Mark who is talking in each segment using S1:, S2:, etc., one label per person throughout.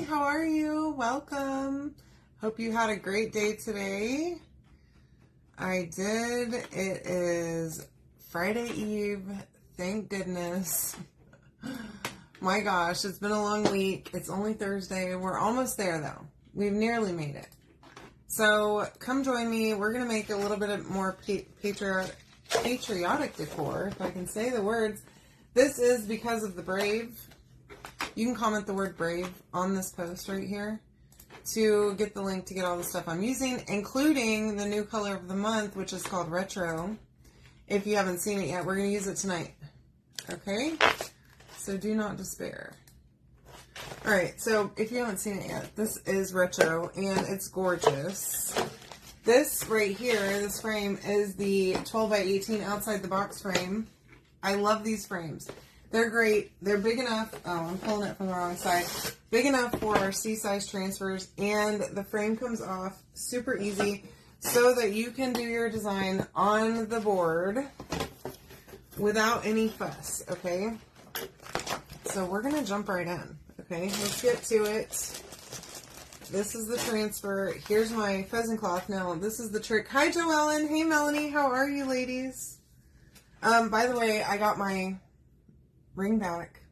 S1: how are you? Welcome. Hope you had a great day today. I did. It is Friday Eve. Thank goodness. My gosh, it's been a long week. It's only Thursday. We're almost there though. We've nearly made it. So come join me. We're going to make a little bit of more patriotic decor, if I can say the words. This is because of the Brave. You can comment the word Brave on this post right here to get the link to get all the stuff I'm using, including the new color of the month, which is called Retro. If you haven't seen it yet, we're going to use it tonight. Okay? So do not despair. Alright, so if you haven't seen it yet, this is Retro, and it's gorgeous. This right here, this frame, is the 12 by 18 outside the box frame. I love these frames. They're great. They're big enough. Oh, I'm pulling it from the wrong side. Big enough for our C-size transfers, and the frame comes off super easy so that you can do your design on the board without any fuss, okay? So we're going to jump right in, okay? Let's get to it. This is the transfer. Here's my pheasant cloth. Now, this is the trick. Hi, Joellen. Hey, Melanie. How are you, ladies? By the way, I got my ring back.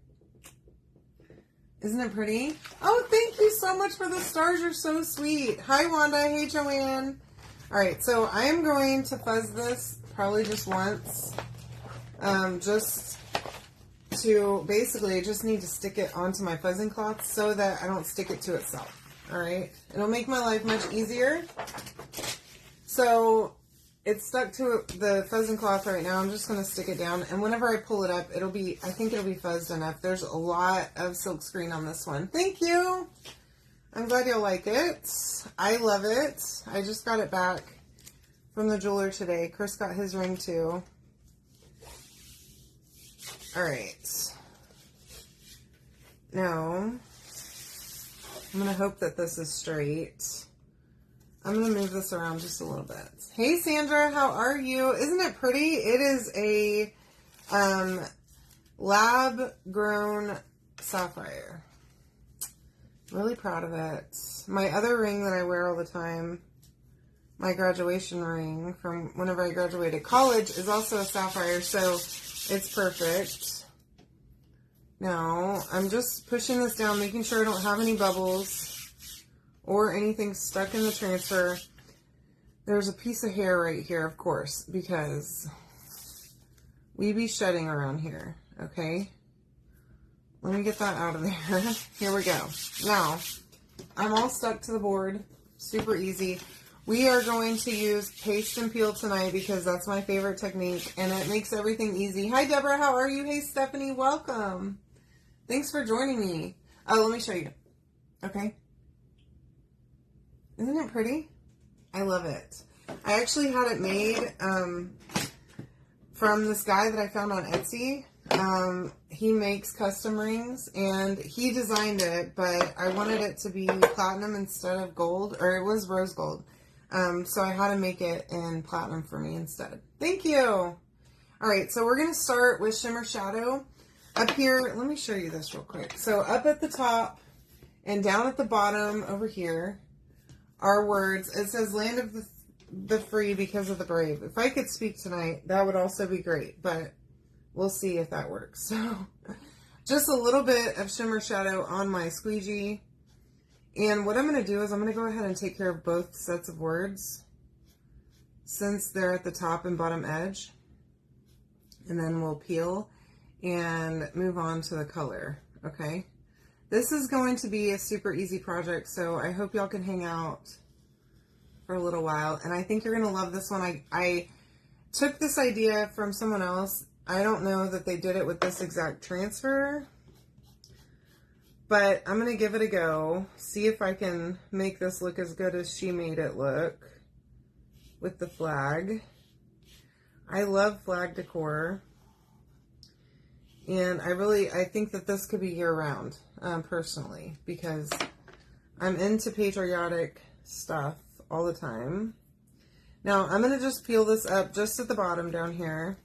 S1: Isn't it pretty? Oh, thank you so much for the stars. You're so sweet. Hi, Wanda. Hey, Joanne. All right, so I am going to fuzz this probably just once. Just to, basically, I just need to stick it onto my fuzzing cloth so that I don't stick it to itself. All right? It'll make my life much easier. So it's stuck to the fuzzing cloth right now. I'm just going to stick it down, and whenever I pull it up, it'll be, I think it'll be fuzzed enough. There's a lot of silk screen on this one. Thank you. I'm glad you'll like it. I love it. I just got it back from the jeweler today. Chris got his ring too. All right. Now, I'm going to hope that this is straight. I'm going to move this around just a little bit. Hey, Sandra, how are you? Isn't it pretty? It is a lab-grown sapphire. Really proud of it. My other ring that I wear all the time, my graduation ring from whenever I graduated college, is also a sapphire, so it's perfect. Now, I'm just pushing this down, making sure I don't have any bubbles or anything stuck in the transfer. There's a piece of hair right here, of course, because we be shedding around here, okay? Let me get that out of there. Here we go. Now, I'm all stuck to the board. Super easy. We are going to use paste and peel tonight because that's my favorite technique, and it makes everything easy. Hi, Deborah. How are you? Hey, Stephanie. Welcome. Thanks for joining me. Oh, let me show you. Okay. Isn't it pretty? I love it. I actually had it made from this guy that I found on Etsy. He makes custom rings, and he designed it, but I wanted it to be platinum instead of gold, or it was rose gold. So I had to make it in platinum for me instead. Thank you. All right, so we're going to start with Shimmer Shadow. Up here, let me show you this real quick. So up at the top and down at the bottom over here are words. It says Land of the Free because of the Brave. If I could speak tonight, that would also be great, but we'll see if that works. So just a little bit of Shimmer Shadow on my squeegee. And what I'm going to do is I'm going to go ahead and take care of both sets of words since they're at the top and bottom edge. And then we'll peel and move on to the color, okay? This is going to be a super easy project, so I hope y'all can hang out for a little while. And I think you're going to love this one. I took this idea from someone else. I don't know that they did it with this exact transfer, but I'm going to give it a go, see if I can make this look as good as she made it look with the flag. I love flag decor, and I think that this could be year-round, personally, because I'm into patriotic stuff all the time. Now, I'm going to just peel this up just at the bottom down here,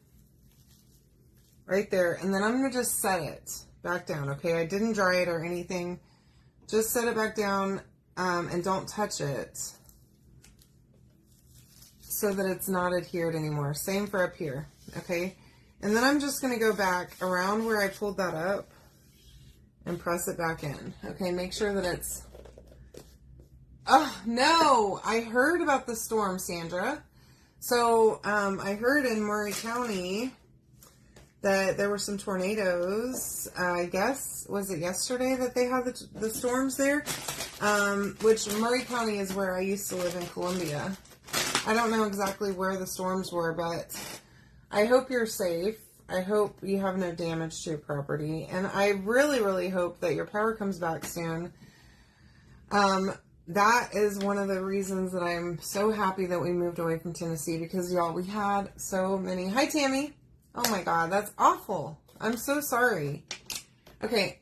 S1: right there, and then I'm going to just set it back down, okay? I didn't dry it or anything. Just set it back down and don't touch it so that it's not adhered anymore. Same for up here, okay? And then I'm just going to go back around where I pulled that up and press it back in. Okay, make sure that it's... Oh, no! I heard about the storm, Sandra. So, I heard in Murray County that there were some tornadoes. I guess, was it yesterday that they had the storms there? Which Murray County is where I used to live in Columbia. I don't know exactly where the storms were, but I hope you're safe. I hope you have no damage to your property. And I really, really hope that your power comes back soon. That is one of the reasons that I'm so happy that we moved away from Tennessee, because y'all, we had so many. Hi, Tammy. Oh my God, that's awful. I'm so sorry. Okay,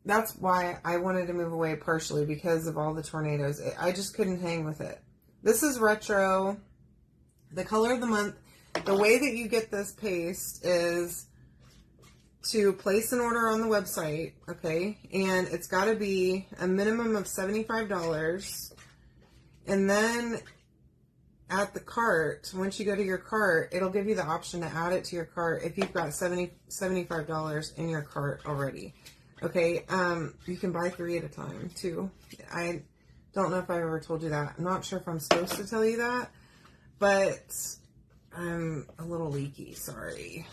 S1: that's why I wanted to move away, partially because of all the tornadoes. I just couldn't hang with it. This is retro. The color of the month. The way that you get this paste is to place an order on the website, okay? And it's got to be a minimum of $75. And then at the cart, once you go to your cart, it'll give you the option to add it to your cart if you've got $75 in your cart already. Okay, you can buy 3 at a time too. I don't know if I ever told you that. I'm not sure if I'm supposed to tell you that, but I'm a little leaky, sorry.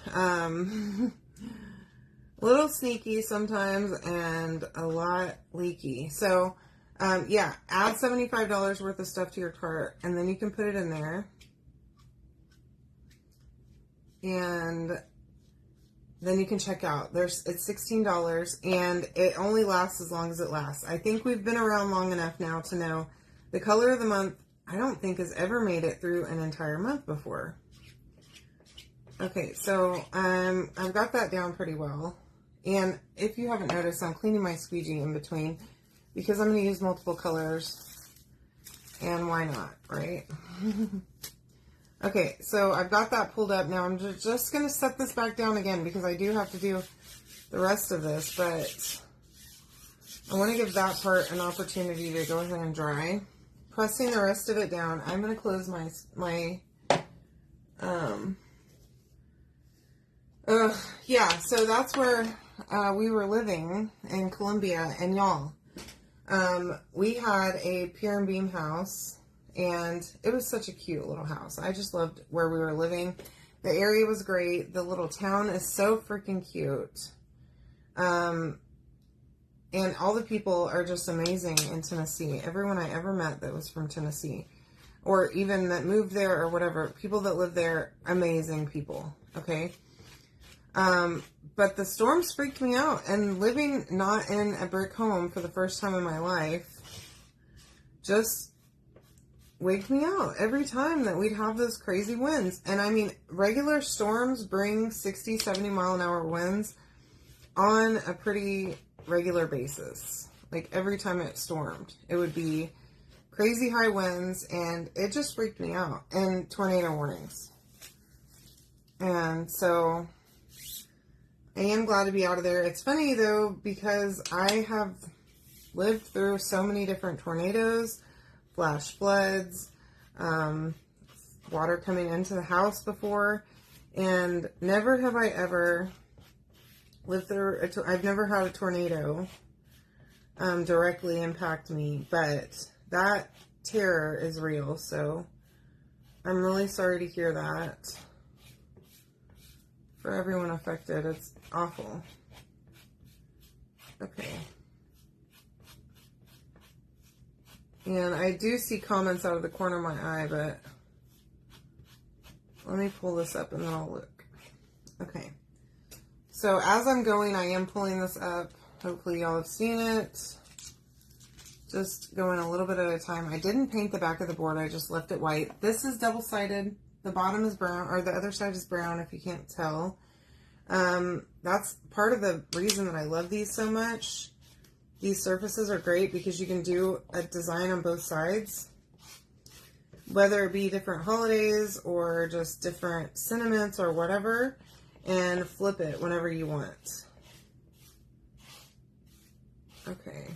S1: A little sneaky sometimes and a lot leaky. So, yeah, add $75 worth of stuff to your cart, and then you can put it in there. And then you can check out. It's $16, and it only lasts as long as it lasts. I think we've been around long enough now to know the color of the month, I don't think has ever made it through an entire month before. Okay, so I've got that down pretty well. And if you haven't noticed, I'm cleaning my squeegee in between because I'm going to use multiple colors. And why not, right? Okay, so I've got that pulled up. Now I'm just going to set this back down again because I do have to do the rest of this. But I want to give that part an opportunity to go ahead and dry. Pressing the rest of it down, I'm going to close yeah, so that's where we were living in Columbia, and y'all, we had a pier and beam house, and it was such a cute little house. I just loved where we were living. The area was great. The little town is so freaking cute. And all the people are just amazing in Tennessee. Everyone I ever met that was from Tennessee, or even that moved there or whatever, people that live there, amazing people, okay? But the storms freaked me out, and living not in a brick home for the first time in my life just waked me out every time that we'd have those crazy winds. And I mean, regular storms bring 60, 70 mile an hour winds on a pretty regular basis. Like every time it stormed, it would be crazy high winds, and it just freaked me out. And tornado warnings. And so I am glad to be out of there. It's funny though, because I have lived through so many different tornadoes, flash floods, water coming into the house before, and never have I ever lived through, I've never had a tornado directly impact me, but that terror is real, so I'm really sorry to hear that. For everyone affected, it's awful. Okay. And I do see comments out of the corner of my eye, but let me pull this up and then I'll look. Okay. So as I'm going, I am pulling this up. Hopefully y'all have seen it. Just going a little bit at a time. I didn't paint the back of the board. I just left it white. This is double-sided. The bottom is brown, or the other side is brown if you can't tell. That's part of the reason that I love these so much. These surfaces are great because you can do a design on both sides, whether it be different holidays or just different sentiments or whatever, and flip it whenever you want. Okay.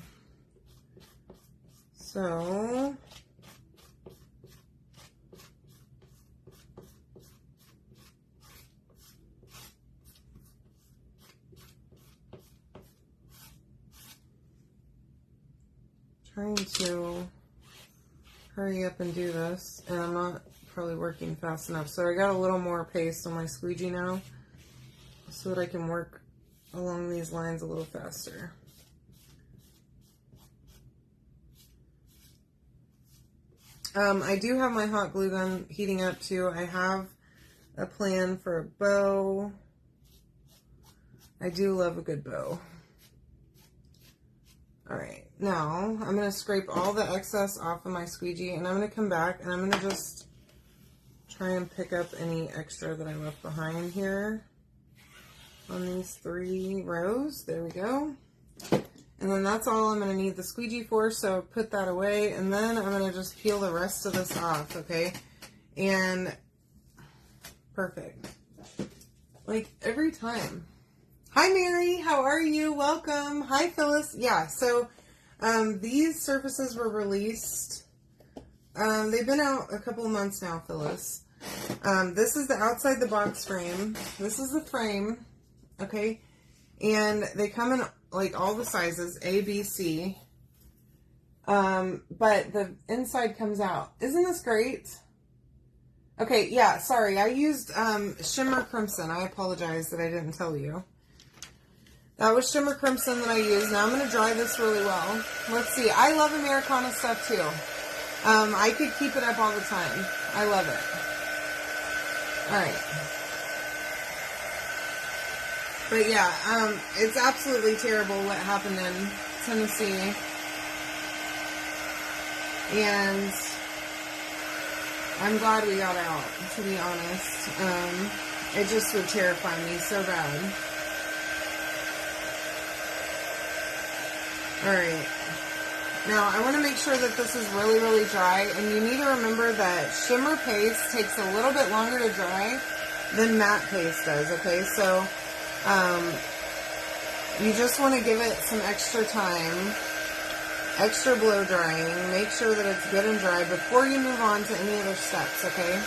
S1: So trying to hurry up and do this, and I'm not probably working fast enough. So I got a little more paste on my squeegee now so that I can work along these lines a little faster. I do have my hot glue gun heating up too. I have a plan for a bow. I do love a good bow. Alright, now I'm going to scrape all the excess off of my squeegee, and I'm going to come back and I'm going to just try and pick up any extra that I left behind here on these 3 rows. There we go. And then that's all I'm going to need the squeegee for, so put that away, and then I'm going to just peel the rest of this off, okay? And perfect. Like every time. Hi Mary, how are you? Welcome. Hi Phyllis. Yeah, so these surfaces were released. They've been out a couple of months now, Phyllis. This is the outside the box frame. This is the frame, okay? And they come in like all the sizes, A, B, C. But the inside comes out. Isn't this great? Okay, yeah, sorry. I used Shimmer Crimson. I apologize that I didn't tell you. That was Shimmer Crimson that I used. Now I'm going to dry this really well. Let's see. I love Americana stuff too. I could keep it up all the time. I love it. Alright. But yeah, it's absolutely terrible what happened in Tennessee. And I'm glad we got out, to be honest. It just would terrify me so bad. Alright, now I want to make sure that this is really, really dry, and you need to remember that shimmer paste takes a little bit longer to dry than matte paste does, okay? So, you just want to give it some extra time, extra blow drying, make sure that it's good and dry before you move on to any other steps, okay?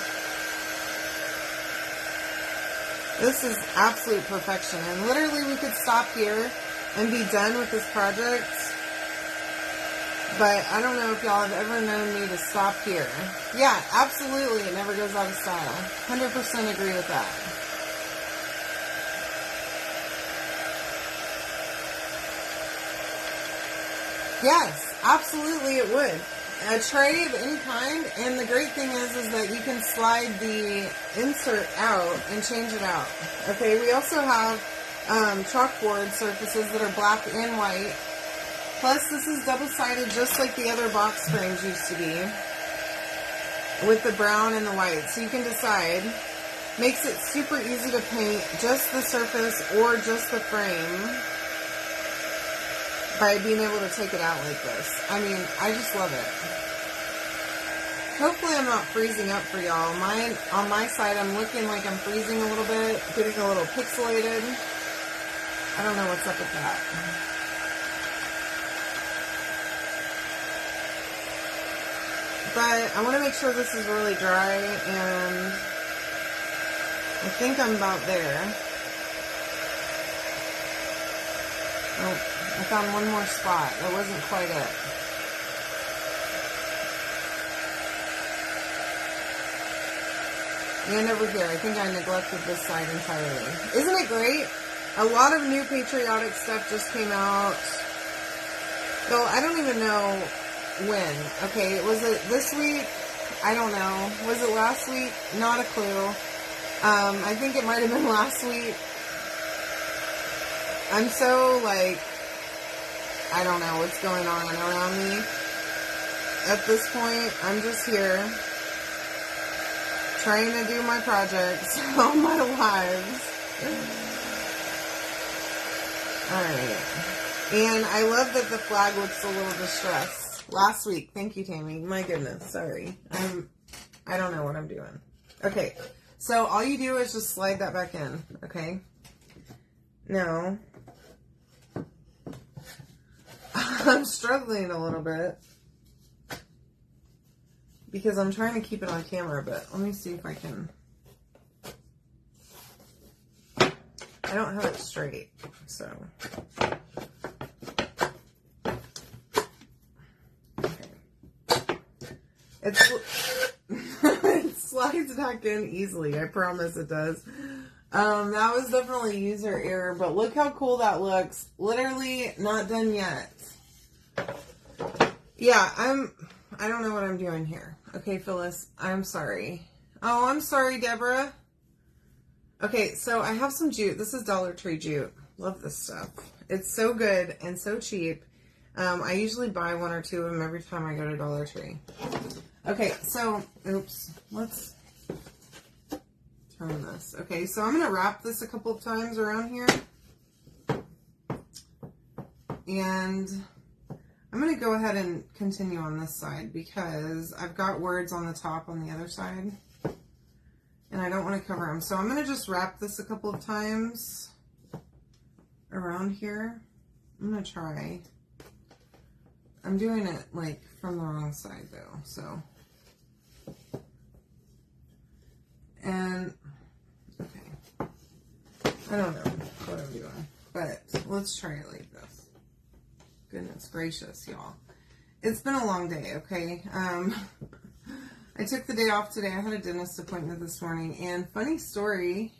S1: This is absolute perfection, and literally we could stop here and be done with this project, but I don't know if y'all have ever known me to stop here. Yeah, absolutely, it never goes out of style. 100% agree with that. Yes, absolutely it would. A tray of any kind, and the great thing is that you can slide the insert out and change it out. Okay, we also have chalkboard surfaces that are black and white. Plus, this is double-sided just like the other box frames used to be, with the brown and the white. So you can decide. Makes it super easy to paint just the surface or just the frame by being able to take it out like this. I mean, I just love it. Hopefully I'm not freezing up for y'all. Mine, on my side, I'm looking like I'm freezing a little bit, getting a little pixelated. I don't know what's up with that. But I want to make sure this is really dry, and I think I'm about there. Oh, I found one more spot. That wasn't quite it. And over here, I think I neglected this side entirely. Isn't it great? A lot of new patriotic stuff just came out. Well, I don't even know when. Okay, was it this week? I don't know. Was it last week? Not a clue. I think it might have been last week. I'm so, like, I don't know what's going on around me. At this point, I'm just here trying to do my projects all my lives. Alright. And I love that the flag looks a little distressed. Last week. Thank you, Tammy. My goodness. Sorry. I don't know what I'm doing. Okay. So all you do is just slide that back in. Okay. Now, I'm struggling a little bit. because I'm trying to keep it on camera, but let me see if I can. I don't have it straight, so. Okay. It slides back in easily. I promise it does. That was definitely user error, but look how cool that looks. Literally not done yet. Yeah, I don't know what I'm doing here. Okay, Phyllis, I'm sorry. Oh, I'm sorry, Deborah. Okay, so I have some jute. This is Dollar Tree jute. Love this stuff. It's so good and so cheap. I usually buy 1 or 2 of them every time I go to Dollar Tree. Okay, so, oops, let's turn this. Okay, so I'm going to wrap this a couple of times around here. And I'm going to go ahead and continue on this side because I've got words on the top on the other side. And I don't want to cover them. So I'm going to just wrap this a couple of times around here. I'm going to try. I'm doing it like from the wrong side though, so. And, okay. I don't know what I'm doing, but let's try it like this. Goodness gracious, y'all. It's been a long day, okay? I took the day off today. I had a dentist appointment this morning, and funny story,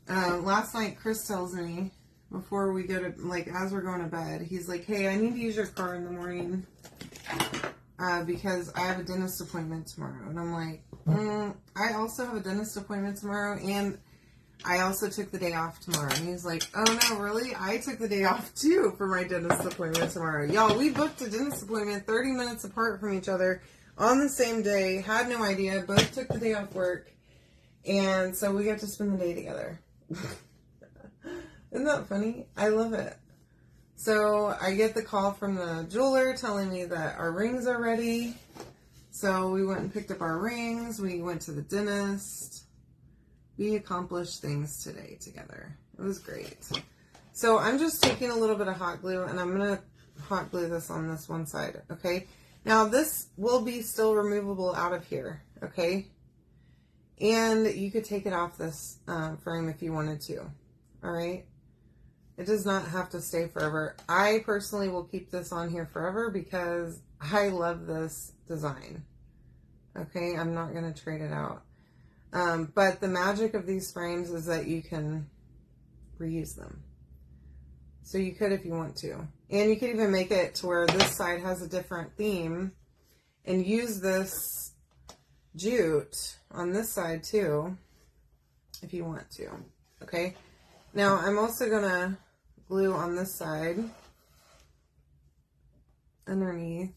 S1: last night Chris tells me, before we go to, like, as we're going to bed, he's like, hey, I need to use your car in the morning, because I have a dentist appointment tomorrow. And I'm like, I also have a dentist appointment tomorrow, and I also took the day off tomorrow. And he's like, oh no, really? I took the day off too for my dentist appointment tomorrow. Y'all, we booked a dentist appointment 30 minutes apart from each other on the same day. Had no idea. Both took the day off work. And so we got to spend the day together. Isn't that funny? I love it. So I get the call from the jeweler telling me that our rings are ready. So we went and picked up our rings. We went to the dentist. We accomplished things today together. It was great. So I'm just taking a little bit of hot glue and I'm going to hot glue this on this one side, okay? Now this will be still removable out of here, okay? And you could take it off this frame if you wanted to, all right? It does not have to stay forever. I personally will keep this on here forever because I love this design, okay? I'm not going to trade it out. But the magic of these frames is that you can reuse them. So you could if you want to. And you could even make it to where this side has a different theme and use this jute on this side too, if you want to. Okay. Now I'm also going to glue on this side underneath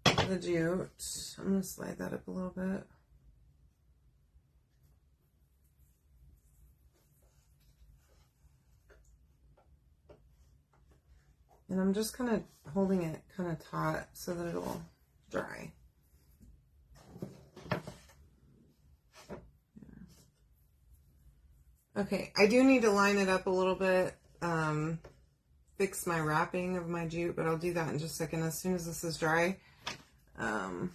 S1: the jute. I'm going to slide that up a little bit. And I'm just kind of holding it kind of taut so that it'll dry. Okay, I do need to line it up a little bit, fix my wrapping of my jute, but I'll do that in just a second. As soon as this is dry, add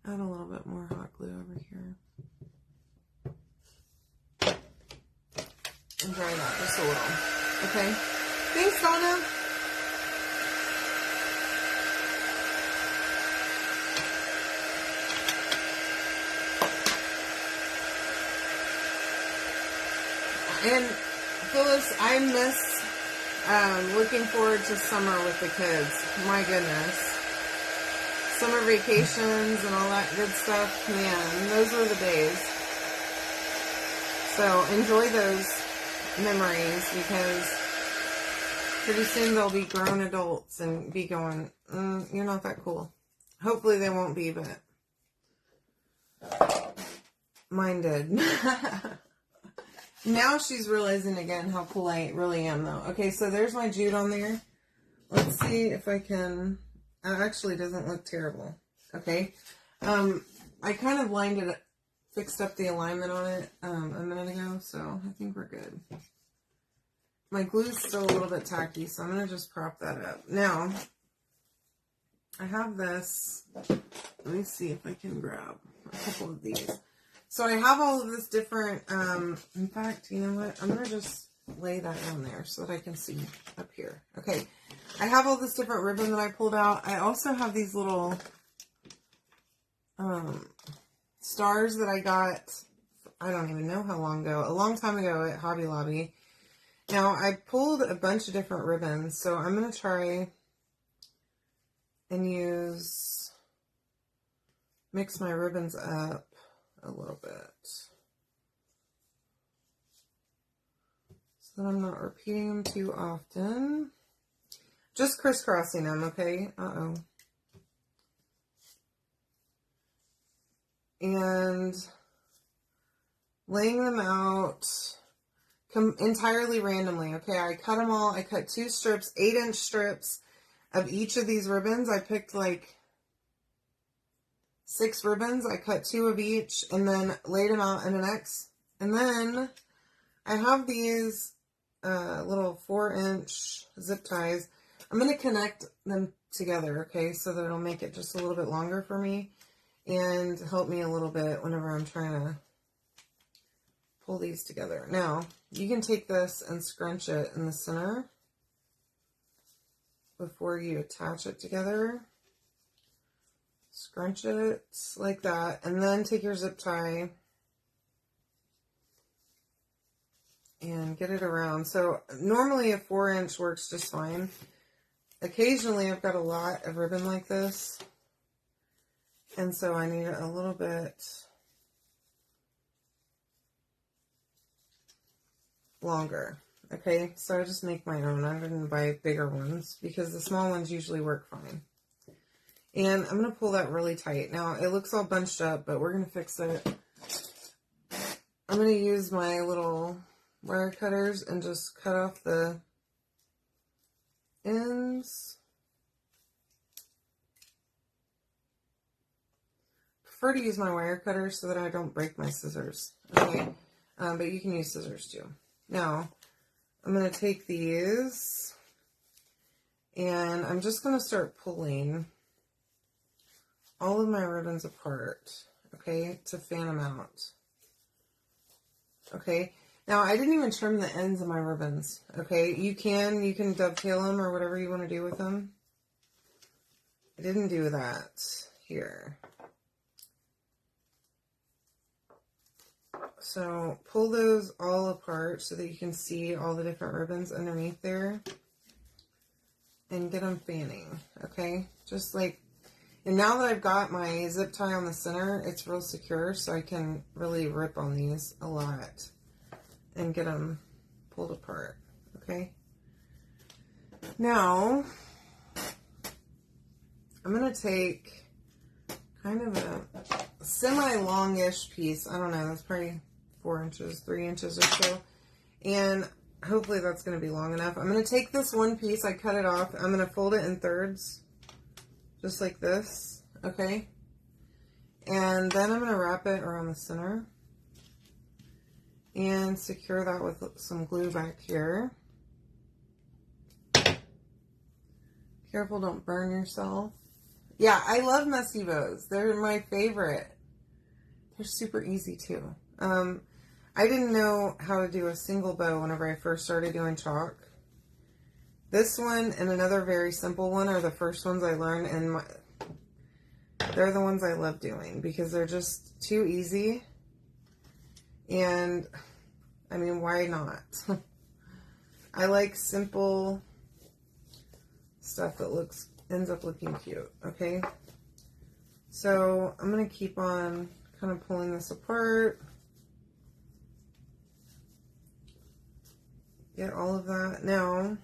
S1: a little bit more hot glue over here. And dry that just a little, okay? Thanks, Donna. And Phyllis, I miss looking forward to summer with the kids. My goodness. Summer vacations and all that good stuff. Man, those were the days. So enjoy those memories because pretty soon they'll be grown adults and be going, you're not that cool. Hopefully they won't be, but mine did. Now she's realizing again how cool I really am, though. Okay, so there's my jute on there. Let's see if I can... It actually doesn't look terrible. Okay. I kind of lined it, fixed up the alignment on it a minute ago, so I think we're good. My glue's still a little bit tacky, so I'm going to just prop that up. Now, I have this. Let me see if I can grab a couple of these. So I have all of this different, in fact, you know what? I'm going to just lay that down there so that I can see up here. Okay. I have all this different ribbon that I pulled out. I also have these little stars that I got, I don't even know how long ago, a long time ago at Hobby Lobby. Now, I pulled a bunch of different ribbons, so I'm going to try and mix my ribbons up a little bit so that I'm not repeating them too often. Just crisscrossing them, okay? Uh-oh. And laying them out entirely randomly, okay? I cut them all. I cut 2 strips, 8-inch strips of each of these ribbons. I picked like 6 ribbons. I cut 2 of each and then laid them out in an X. And then I have these little 4-inch zip ties. I'm going to connect them together, okay, so that it'll make it just a little bit longer for me and help me a little bit whenever I'm trying to pull these together. Now, you can take this and scrunch it in the center before you attach it together. Scrunch it like that, and then take your zip tie and get it around. So normally a 4-inch works just fine. Occasionally I've got a lot of ribbon like this, and so I need a little bit longer. Okay, so I just make my own. I'm going to buy bigger ones because the small ones usually work fine. And I'm going to pull that really tight. Now, it looks all bunched up, but we're going to fix it. I'm going to use my little wire cutters and just cut off the ends. Prefer to use my wire cutter so that I don't break my scissors. Okay, but you can use scissors too. Now, I'm going to take these and I'm just going to start pulling all of my ribbons apart, okay, to fan them out. Okay, now I didn't even trim the ends of my ribbons, okay? You can dovetail them or whatever you want to do with them. I didn't do that here. So pull those all apart so that you can see all the different ribbons underneath there and get them fanning, okay? Just like, and now that I've got my zip tie on the center, it's real secure, so I can really rip on these a lot and get them pulled apart, okay? Now, I'm going to take kind of a semi-longish piece. I don't know, that's probably 4 inches, 3 inches or so. And hopefully that's going to be long enough. I'm going to take this one piece, I cut it off, I'm going to fold it in thirds, just like this, okay? And then I'm going to wrap it around the center and secure that with some glue back here. Careful, don't burn yourself. Yeah, I love messy bows. They're my favorite. They're super easy too. I didn't know how to do a single bow whenever I first started doing chalk. This one and another very simple one are the first ones I learned, and they're the ones I love doing because they're just too easy. And I mean, why not? I like simple stuff that ends up looking cute, okay? So I'm going to keep on kind of pulling this apart. Get all of that. Now,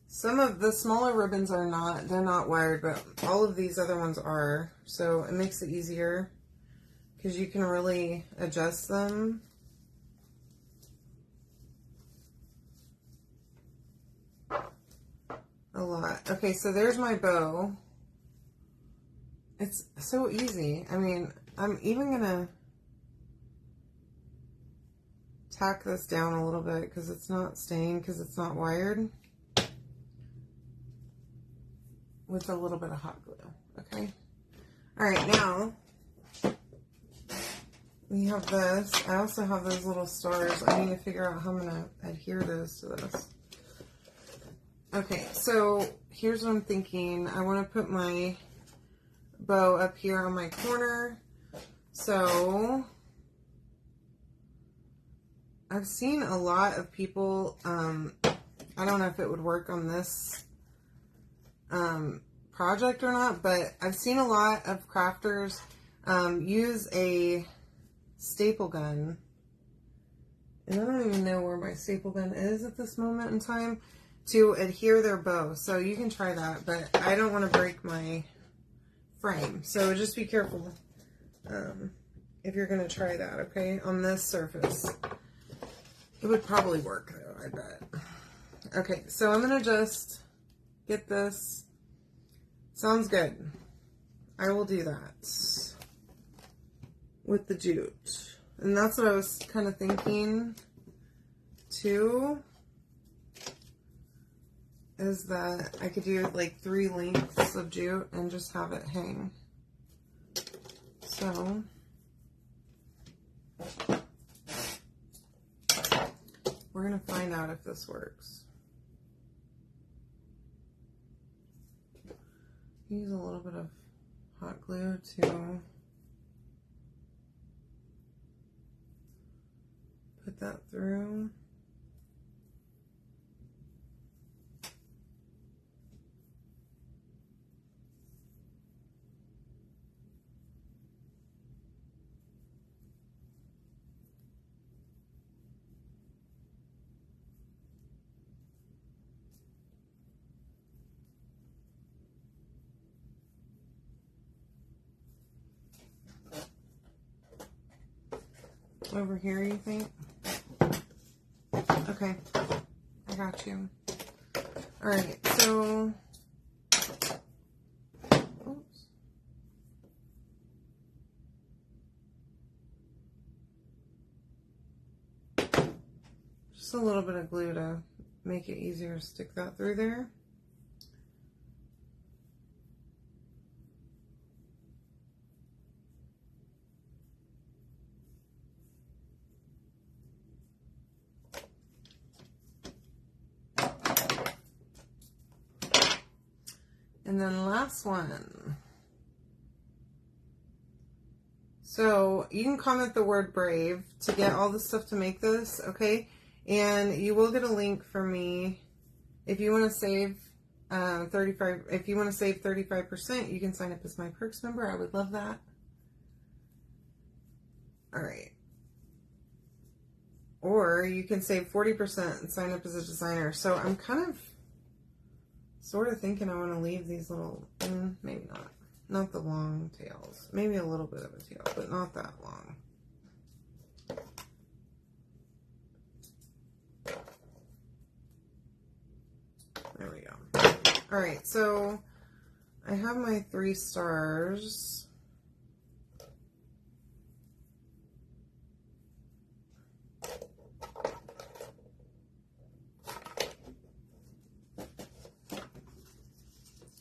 S1: some of the smaller ribbons are not, they're not wired, but all of these other ones are. So it makes it easier because you can really adjust them. A lot. Okay, so there's my bow. It's so easy. I mean, I'm even gonna tack this down a little bit because it's not staying, because it's not wired, with a little bit of hot glue. Okay. All right, now we have this. I also have those little stars. I need to figure out how I'm going to adhere those to this. Okay, so here's what I'm thinking. I want to put my bow up here on my corner. So I've seen a lot of people, I don't know if it would work on this project or not, but I've seen a lot of crafters use a staple gun, and I don't even know where my staple gun is at this moment in time, to adhere their bow. So you can try that, but I don't want to break my frame, so just be careful if you're going to try that, okay, on this surface. It would probably work though, I bet. Okay, so I'm going to just get this. Sounds good. I will do that with the jute. And that's what I was kind of thinking too, is that I could do like 3 lengths of jute and just have it hang. So we're going to find out if this works. Use a little bit of hot glue to put that through. Over here, you think? Okay, I got you. All right, so, oops. Just a little bit of glue to make it easier to stick that through there. And then last one. So you can comment the word brave to get all the stuff to make this, okay? And you will get a link from me if you want to save 35. If you want to save 35%, you can sign up as my perks member. I would love that. All right. Or you can save 40% and sign up as a designer. So I'm kind of sort of thinking I want to leave these little, maybe not. Not the long tails. Maybe a little bit of a tail, but not that long. There we go. All right, so I have my 3 stars.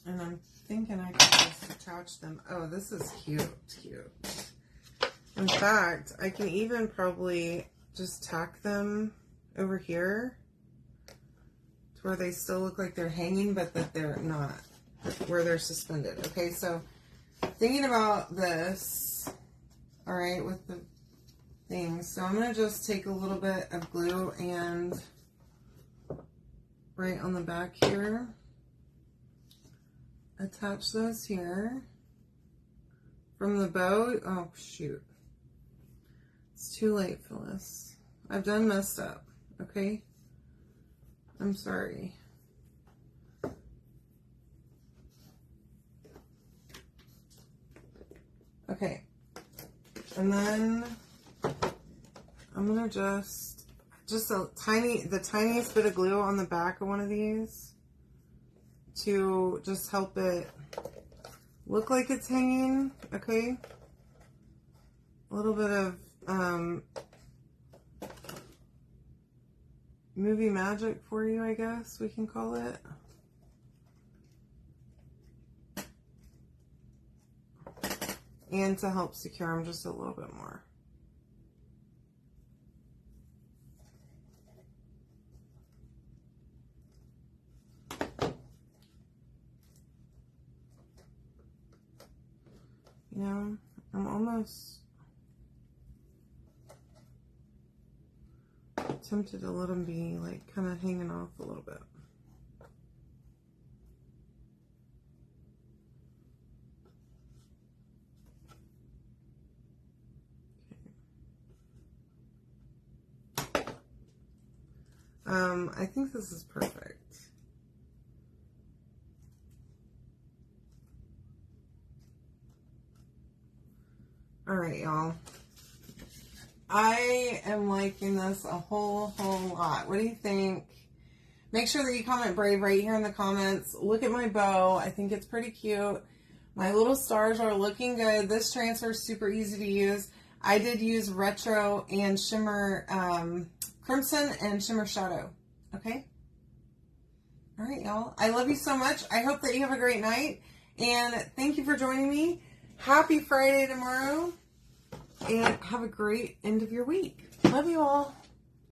S1: And I'm thinking I can just attach them. Oh, this is cute. In fact, I can even probably just tack them over here to where they still look like they're hanging, but that they're not, where they're suspended. Okay, so thinking about this, all right, with the things. So I'm going to just take a little bit of glue and right on the back here, attach those here from the bow. Oh shoot, it's too late, Phyllis. I've done messed up. Okay, I'm sorry. Okay, and then I'm gonna just the tiniest bit of glue on the back of one of these to just help it look like it's hanging, okay? A little bit of movie magic for you, I guess we can call it. And to help secure them just a little bit more. You know, I'm almost tempted to let them be like kind of hanging off a little bit. I think this is perfect. All right, y'all. I am liking this a whole lot. What do you think? Make sure that you comment brave right here in the comments. Look at my bow. I think it's pretty cute. My little stars are looking good. This transfer is super easy to use. I did use retro and shimmer crimson and shimmer shadow. Okay? All right, y'all. I love you so much. I hope that you have a great night. And thank you for joining me. Happy Friday tomorrow. And have a great end of your week. Love you all.